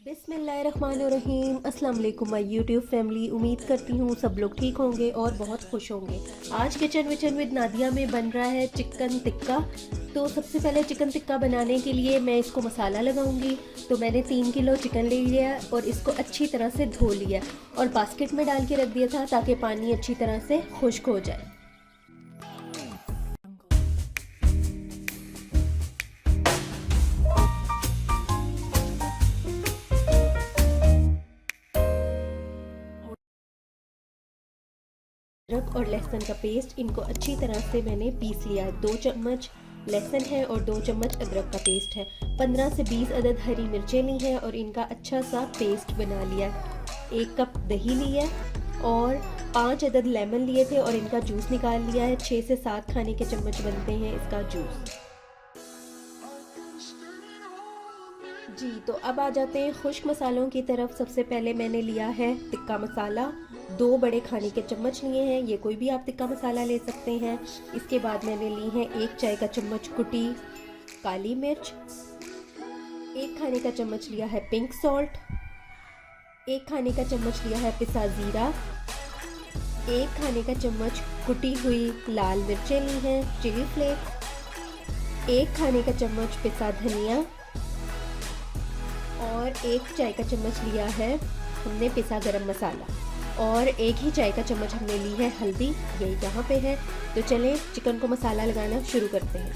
बिस्मिल्लाहिर्रहमानिर्रहीम। अस्सलाम वालेकुम माय यूट्यूब फैमिली। उम्मीद करती हूँ सब लोग ठीक होंगे और बहुत खुश होंगे। आज किचन विचन विद नादिया में बन रहा है चिकन टिक्का। तो सबसे पहले चिकन टिक्का बनाने के लिए मैं इसको मसाला लगाऊंगी। तो मैंने 3 किलो चिकन ले लिया और इसको अच्छी तरह से धो लिया और बास्केट में डाल के रख दिया था ताकि पानी अच्छी तरह से खुश्क हो जाए। अदरक और लहसुन का पेस्ट, इनको अच्छी तरह से मैंने पीस लिया है। 2 चम्मच लहसुन है और 2 चम्मच अदरक का पेस्ट है। 15 से 20 अदद हरी मिर्चें ली हैं और इनका अच्छा सा पेस्ट बना लिया। 1 कप दही लिया और 5 अदद लेमन लिए थे और इनका जूस निकाल लिया है। 6 से 7 खाने के चम्मच बनते हैं इसका जूस। जी, तो अब आ जाते हैं खुश्क मसालों की तरफ। सबसे पहले मैंने लिया है टिक्का मसाला। 2 बड़े खाने के चम्मच लिए हैं, ये कोई भी आप टिक्का मसाला ले सकते हैं। इसके बाद मैंने ली है 1 चाय का चम्मच कुटी काली मिर्च, 1 खाने का चम्मच लिया है पिंक सॉल्ट, 1 खाने का चम्मच लिया है पिसा ज़ीरा, 1 खाने का चम्मच कुटी हुई लाल मिर्चें ली हैं चिली फ्लेक्स, 1 खाने का चम्मच पिसा धनिया और 1 चाय का चम्मच लिया है हमने पिसा गरम मसाला और 1 ही चाय का चम्मच हमने ली है हल्दी, यही यहाँ पे है। तो चलें चिकन को मसाला लगाना शुरू करते हैं।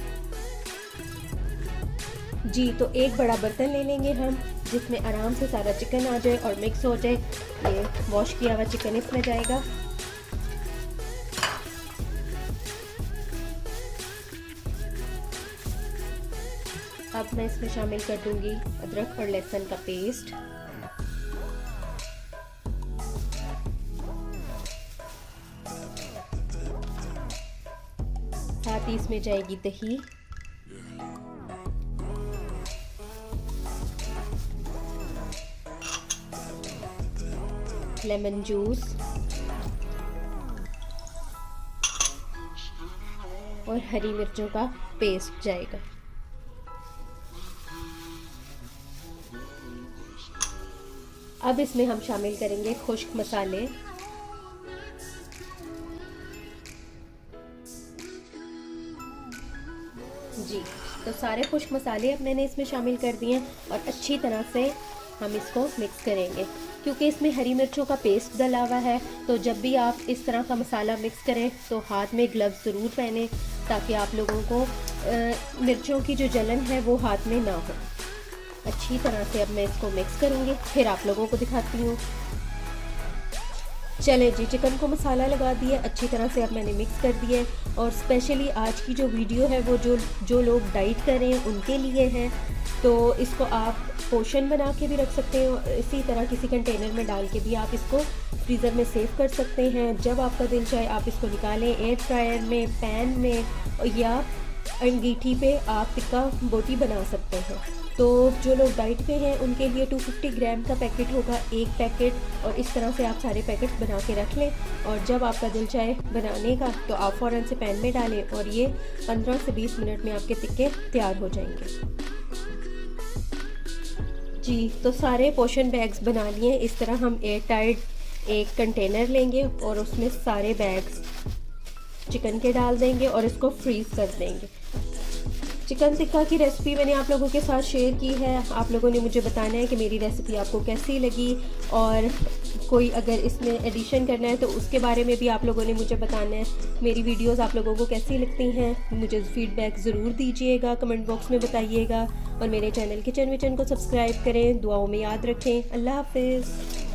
जी, तो एक बड़ा बर्तन ले लेंगे हम जिसमें आराम से सारा चिकन आ जाए और मिक्स हो जाए। ये वॉश किया हुआ चिकन इसमें जाएगा। अब मैं इसमें शामिल कर दूंगी अदरक और लहसुन का पेस्ट, साथ ही इसमें जाएगी दही, लेमन जूस और हरी मिर्चों का पेस्ट जाएगा। अब इसमें हम शामिल करेंगे खुश्क मसाले। जी, तो सारे खुश्क मसाले अब मैंने इसमें शामिल कर दिए हैं और अच्छी तरह से हम इसको मिक्स करेंगे। क्योंकि इसमें हरी मिर्चों का पेस्ट डला हुआ है, तो जब भी आप इस तरह का मसाला मिक्स करें तो हाथ में ग्लव्स ज़रूर पहने ताकि आप लोगों को मिर्चों की जो जलन है वो हाथ में ना हो। अच्छी तरह से अब मैं इसको मिक्स करूँगी, फिर आप लोगों को दिखाती हूँ। चले जी, चिकन को मसाला लगा दिया अच्छी तरह से, अब मैंने मिक्स कर दिया है। और स्पेशली आज की जो वीडियो है वो जो लोग डाइट कर रहे हैं उनके लिए है। तो इसको आप पोर्शन बना के भी रख सकते हैं और इसी तरह किसी कंटेनर में डाल के भी आप इसको फ्रीज़र में सेव कर सकते हैं। जब आपका दिल चाहे आप इसको निकालें, एयर फ्रायर में, पैन में या अंगीठी पे आप टिक्का बोटी बना सकते हैं। तो जो लोग डाइट पे हैं उनके लिए 250 ग्राम का पैकेट होगा, 1 पैकेट, और इस तरह से आप सारे पैकेट्स बना के रख लें और जब आपका दिल चाहे बनाने का तो आप फ़ौरन से पैन में डालें और ये 15 से 20 मिनट में आपके टिक्के तैयार हो जाएंगे। जी, तो सारे पोर्शन बैग्स बना लिए। इस तरह हम एयर टाइट एक कंटेनर लेंगे और उसमें सारे बैग्स चिकन के डाल देंगे और इसको फ्रीज़ कर देंगे। चिकन टिक्का की रेसिपी मैंने आप लोगों के साथ शेयर की है। आप लोगों ने मुझे बताना है कि मेरी रेसिपी आपको कैसी लगी और कोई अगर इसमें एडिशन करना है तो उसके बारे में भी आप लोगों ने मुझे बताना है। मेरी वीडियोस आप लोगों को कैसी लगती हैं मुझे फीडबैक ज़रूर दीजिएगा, कमेंट बॉक्स में बताइएगा और मेरे चैनल किचन विचन को सब्सक्राइब करें। दुआओं में याद रखें। अल्लाह हाफिज़।